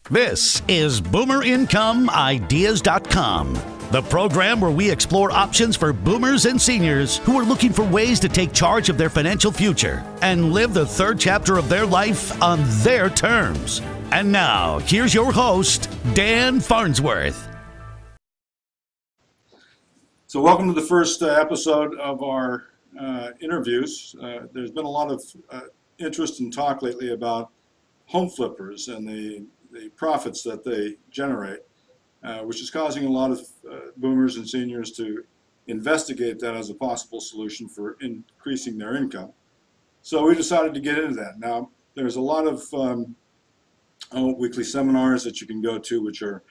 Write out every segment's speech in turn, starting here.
This is BoomerIncomeIdeas.com, the program where we explore options for boomers and seniors who are looking for ways to take charge of their financial future and live the third chapter of their life on their terms. And now, here's your host, Dan Farnsworth. So welcome to the first episode of our interviews. There's been a lot of interest and talk lately about home flippers and the profits that they generate, which is causing a lot of boomers and seniors to investigate that as a possible solution for increasing their income. So we decided to get into that. Now, there's a lot of weekly seminars that you can go to, which are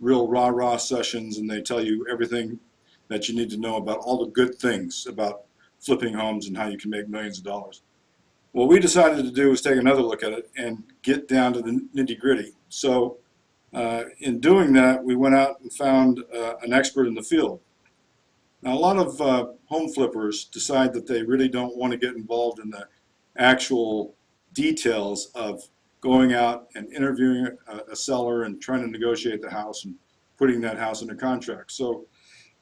real rah-rah sessions, and they tell you everything that you need to know about all the good things about flipping homes and how you can make millions of dollars. What we decided to do was take another look at it and get down to the nitty-gritty. So in doing that, we went out and found an expert in the field. Now, a lot of home flippers decide that they really don't want to get involved in the actual details of going out and interviewing a seller and trying to negotiate the house and putting that house under contract. So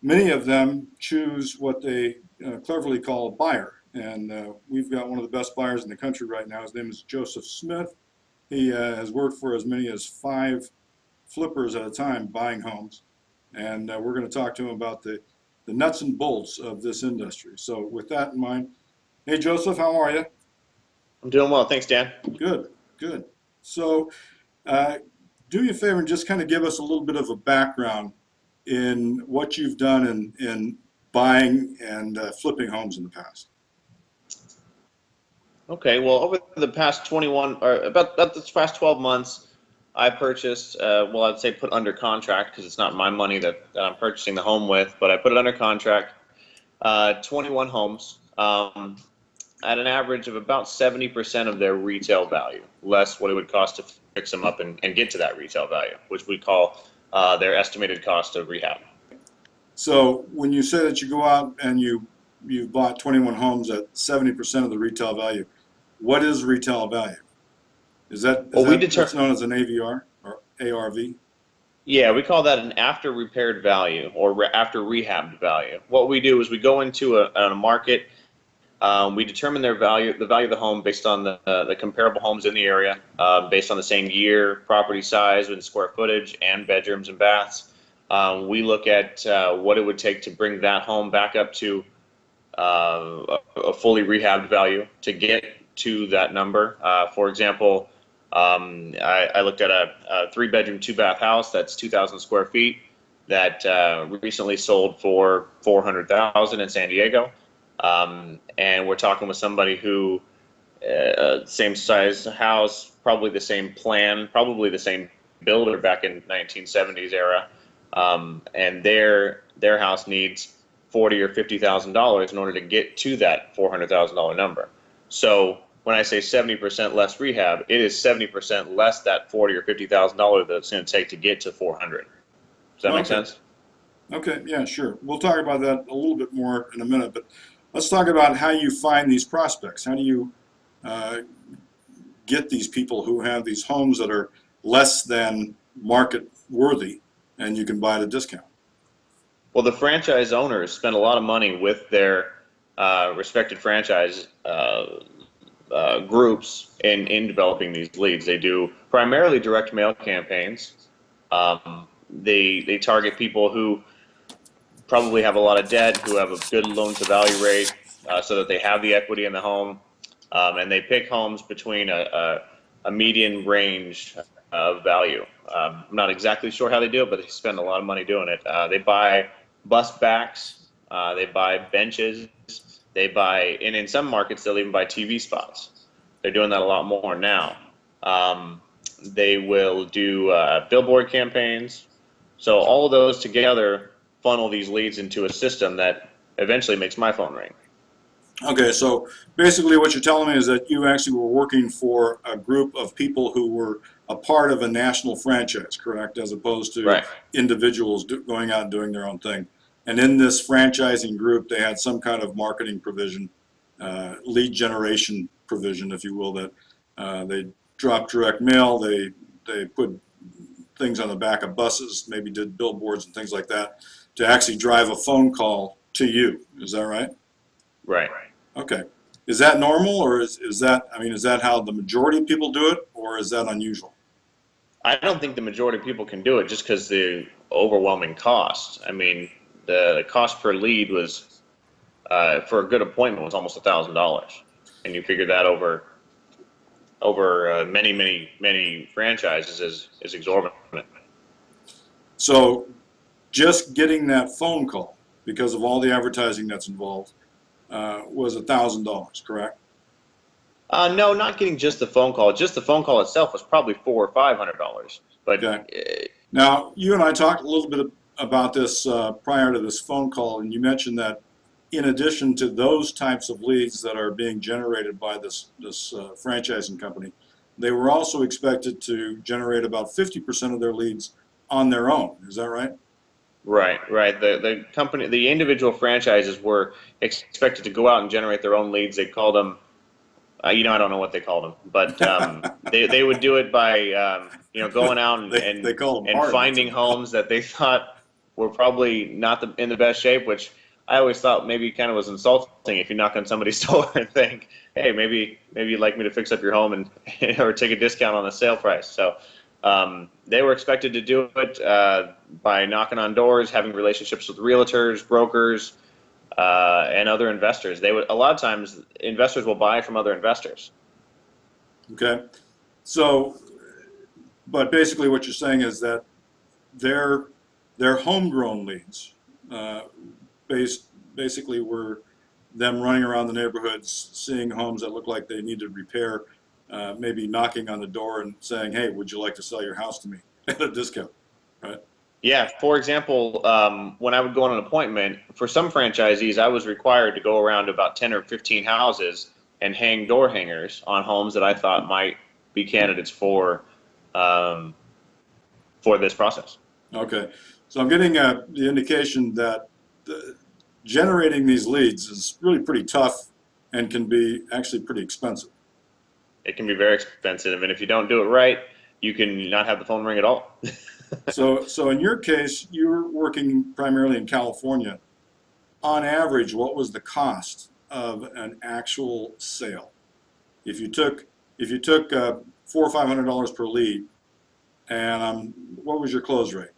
many of them choose what they cleverly call a buyer. And we've got one of the best buyers in the country right now. His name is Joseph Smith. He has worked for as many as 5 flippers at a time buying homes. And we're going to talk to him about the nuts and bolts of this industry. So with that in mind, hey, Joseph, how are you? I'm doing well. Thanks, Dan. Good, good. So do me a favor and just kind of give us a little bit of a background in what you've done in buying and flipping homes in the past. Okay, well, over the past 12 months, I purchased, I'd say put under contract, because it's not my money that I'm purchasing the home with, but I put it under contract, 21 homes at an average of about 70% of their retail value, less what it would cost to fix them up and get to that retail value, which we call their estimated cost of rehab. So when you say that you go out and you bought 21 homes at 70% of the retail value, what is retail value? Is that what's known as an AVR or ARV? Yeah, we call that an after repaired value or after rehabbed value. What we do is we go into a market, we determine the value of the home based on the comparable homes in the area, based on the same year, property size, and square footage, and bedrooms and baths. We look at what it would take to bring that home back up to a fully rehabbed value to get to that number. For example, I looked at a 3-bedroom, 2-bath house that's 2,000 square feet that recently sold for $400,000 in San Diego. And we're talking with somebody who, same size house, probably the same plan, probably the same builder back in 1970s era, and their house needs $40,000 or $50,000 in order to get to that $400,000 number. So when I say 70% less rehab, it is 70% less that $40,000 or $50,000 that it's going to take to get to $400,000. Does that make sense? Okay, yeah, sure. We'll talk about that a little bit more in a minute, but let's talk about how you find these prospects. How do you get these people who have these homes that are less than market worthy and you can buy at a discount? Well, the franchise owners spend a lot of money with their respected franchise groups in developing these leads. They do primarily direct mail campaigns. They target people who probably have a lot of debt, who have a good loan to value rate, so that they have the equity in the home, and they pick homes between a median range of value. I'm not exactly sure how they do it, but they spend a lot of money doing it. They buy bus backs, they buy benches, and in some markets they'll even buy TV spots. They're doing that a lot more now. They will do billboard campaigns. So all of those together funnel these leads into a system that eventually makes my phone ring. Okay, so basically what you're telling me is that you actually were working for a group of people who were a part of a national franchise, correct? As opposed to Right. individuals going out and doing their own thing. And in this franchising group, they had some kind of marketing provision, lead generation provision, if you will, that they drop direct mail, they put things on the back of buses, maybe did billboards and things like that, to actually drive a phone call to you. Is that right? Right. Okay. Is that normal, or is that, I mean, is that how the majority of people do it, or is that unusual? I don't think the majority of people can do it just because the overwhelming cost. I mean, the cost per lead was for a good appointment was almost $1,000, and you figure that over many franchises is exorbitant. So just getting that phone call, because of all the advertising that's involved, was $1,000, correct? No, not getting just the phone call. Just the phone call itself was probably $400 or $500. But Okay. Now, you and I talked a little bit about this prior to this phone call, and you mentioned that in addition to those types of leads that are being generated by this franchising company, they were also expected to generate about 50% of their leads on their own. Is that right? right. The individual franchises were expected to go out and generate their own leads. They called them, I don't know what they called them, but they would do it by going out They call them and hard. finding homes that they thought were probably not in the best shape, which I always thought maybe kind of was insulting if you knock on somebody's door and think, hey, maybe you'd like me to fix up your home and or take a discount on the sale price. So they were expected to do it by knocking on doors, having relationships with realtors, brokers, and other investors. A lot of times investors will buy from other investors. Okay. So, but basically what you're saying is that their homegrown leads basically were them running around the neighborhoods, seeing homes that look like they needed repair, maybe knocking on the door and saying, hey, would you like to sell your house to me at a discount, right? Yeah, for example, when I would go on an appointment, for some franchisees, I was required to go around to about 10 or 15 houses and hang door hangers on homes that I thought might be candidates for this process. Okay. So I'm getting the indication that generating these leads is really pretty tough and can be actually pretty expensive. It can be very expensive, and if you don't do it right, you can not have the phone ring at all. So in your case, you're working primarily in California. On average, what was the cost of an actual sale? If you took $400 or $500 per lead, and what was your close rate?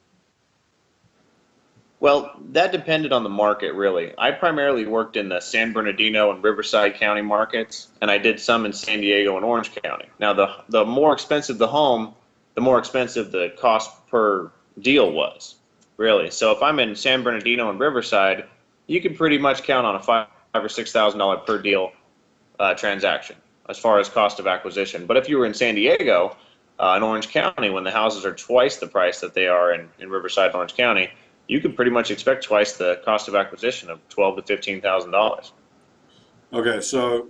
Well, that depended on the market, really. I primarily worked in the San Bernardino and Riverside County markets, and I did some in San Diego and Orange County. Now, the more expensive the home, the more expensive the cost per deal was, really. So if I'm in San Bernardino and Riverside, you can pretty much count on a $5,000 or $6,000 per deal transaction as far as cost of acquisition. But if you were in San Diego and Orange County, when the houses are twice the price that they are in Riverside and Orange County, you can pretty much expect twice the cost of acquisition of $12,000 to $15,000. Okay, so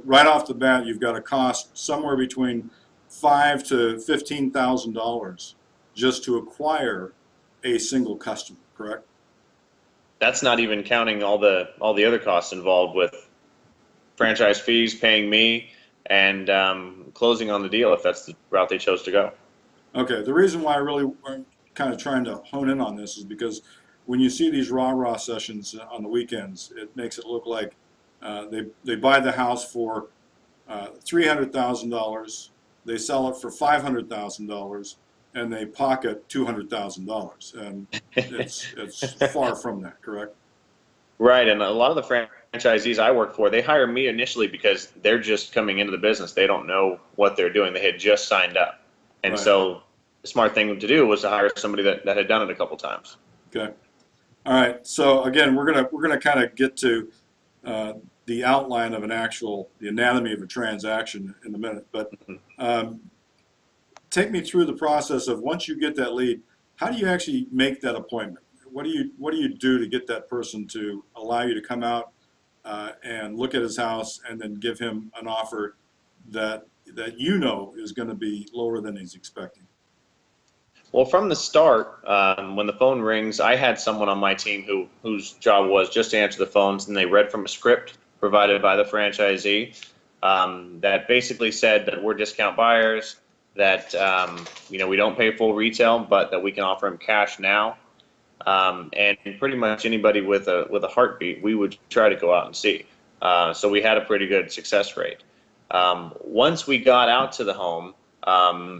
right off the bat, you've got a cost somewhere between $5,000 to $15,000 just to acquire a single customer, correct? That's not even counting all the other costs involved with franchise fees, paying me, and closing on the deal if that's the route they chose to go. Okay, the reason why I really am kind of trying to hone in on this is because when you see these rah-rah sessions on the weekends, it makes it look like they buy the house for $300,000, they sell it for $500,000, and they pocket $200,000, and it's far from that, correct? Right, and a lot of the franchisees I work for, they hire me initially because they're just coming into the business. They don't know what they're doing. They had just signed up, and Right. So the smart thing to do was to hire somebody that had done it a couple times. Okay. All right. So again, we're gonna kind of get to the outline of the anatomy of a transaction in a minute. But take me through the process of once you get that lead, how do you actually make that appointment? What do you do to get that person to allow you to come out and look at his house and then give him an offer that you know is going to be lower than he's expecting? Well, from the start, when the phone rings, I had someone on my team whose job was just to answer the phones, and they read from a script provided by the franchisee that basically said that we're discount buyers. that we don't pay full retail, but that we can offer them cash now. And pretty much anybody with a heartbeat, we would try to go out and see. So we had a pretty good success rate. Once we got out to the home,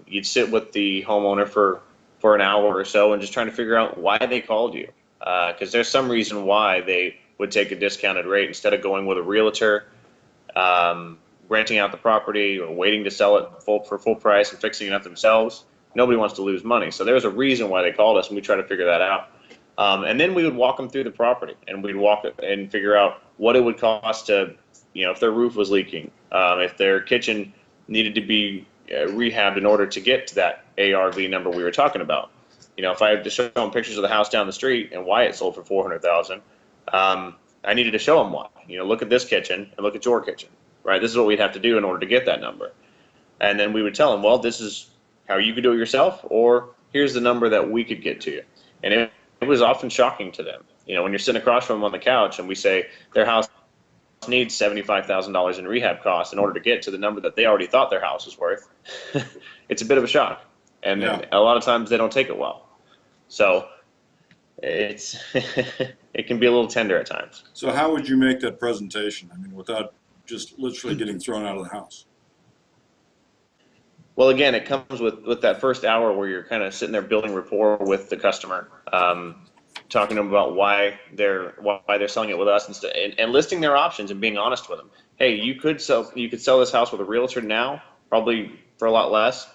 you'd sit with the homeowner for an hour or so and just trying to figure out why they called you. Because there's some reason why they would take a discounted rate instead of going with a realtor, renting out the property, or waiting to sell it for full price and fixing it up themselves. Nobody wants to lose money. So there's a reason why they called us, and we try to figure that out. And then we would walk them through the property, and we'd walk it and figure out what it would cost to, if their roof was leaking, if their kitchen needed to be rehabbed in order to get to that ARV number we were talking about. If I had to show them pictures of the house down the street and why it sold for $400,000, I needed to show them why. Look at this kitchen and look at your kitchen, right? This is what we'd have to do in order to get that number. And then we would tell them, well, this is how you could do it yourself, or here's the number that we could get to you. And it was often shocking to them. When you're sitting across from them on the couch and we say their house needs $75,000 in rehab costs in order to get to the number that they already thought their house was worth, it's a bit of a shock. And a lot of times they don't take it well. So it can be a little tender at times. So how would you make that presentation? Without just literally getting thrown out of the house? Well, again, it comes with that first hour where you're kind of sitting there building rapport with the customer, talking to them about why they're selling it with us, and listing their options and being honest with them. Hey, you could sell this house with a realtor now, probably for a lot less.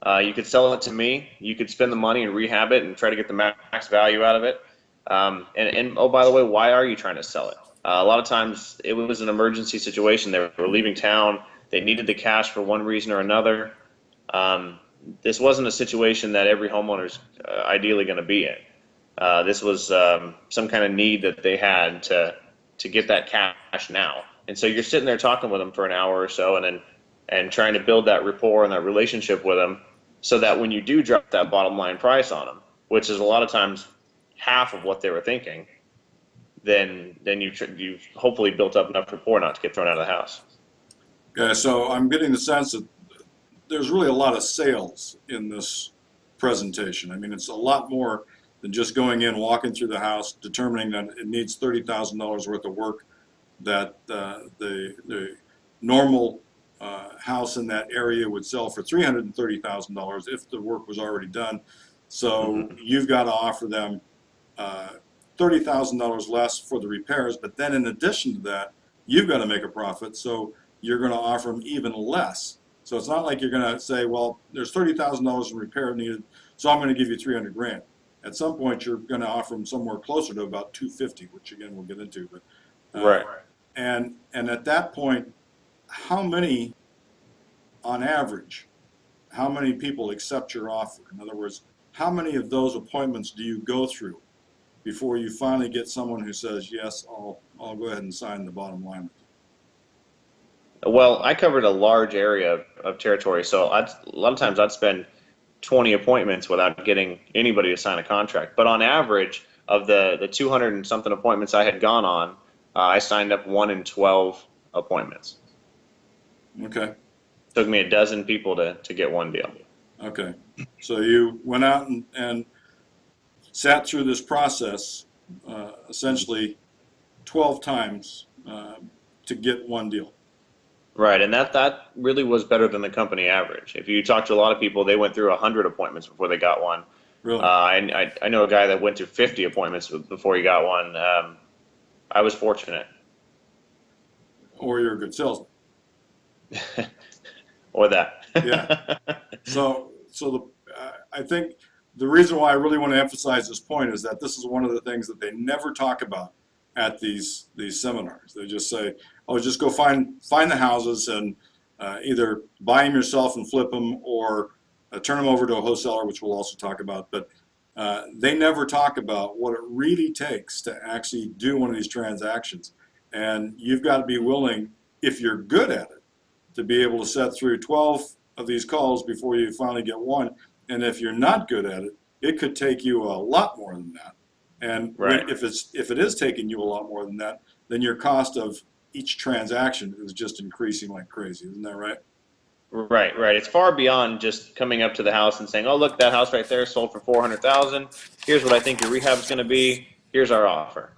You could sell it to me. You could spend the money and rehab it and try to get the max value out of it. And oh, by the way, why are you trying to sell it? A lot of times it was an emergency situation. They were leaving town. They needed the cash for one reason or another. This wasn't a situation that every homeowner's ideally going to be in. This was some kind of need that they had to get that cash now. And so you're sitting there talking with them for an hour or so, and trying to build that rapport and that relationship with them, so that when you do drop that bottom line price on them, which is a lot of times half of what they were thinking, then you've hopefully built up enough rapport not to get thrown out of the house. Okay, so I'm getting the sense that there's really a lot of sales in this presentation. It's a lot more than just going in, walking through the house, determining that it needs $30,000 worth of work, that the normal house in that area would sell for $330,000 if the work was already done. So you've got to offer them $30,000 less for the repairs, but then in addition to that, you've got to make a profit, so you're going to offer them even less. So it's not like you're going to say, well, there's $30,000 in repair needed, so I'm going to give you $300,000. At some point, you're going to offer them somewhere closer to about $250,000, which again we'll get into. But right. And at that point, how many, on average, how many people accept your offer? In other words, how many of those appointments do you go through before you finally get someone who says, yes, I'll go ahead and sign the bottom line with you? Well, I covered a large area of territory, so a lot of times I'd spend 20 appointments without getting anybody to sign a contract. But on average, of the 200 and something appointments I had gone on, I signed up 1 in 12 appointments. Okay. Took me a dozen people to get one deal. Okay. So you went out and sat through this process essentially 12 times to get one deal. Right, and that really was better than the company average. If you talk to a lot of people, they went through 100 appointments before they got one. Really? I know a guy that went through 50 appointments before he got one. I was fortunate. Or you're a good salesman. Or that. Yeah. So I think the reason why I really want to emphasize this point is that this is one of the things that they never talk about at these seminars. They just say, oh, just go find the houses and either buy them yourself and flip them, or turn them over to a wholesaler, which we'll also talk about. But they never talk about what it really takes to actually do one of these transactions. And you've got to be willing, if you're good at it, to be able to set through 12 of these calls before you finally get one. And if you're not good at it, it could take you a lot more than that. And right. if it is taking you a lot more than that, then your cost of each transaction is just increasing like crazy. Isn't that right? Right, right. It's far beyond just coming up to the house and saying, "Oh, look, that house right there sold for $400,000. Here's what I think your rehab is going to be. Here's our offer."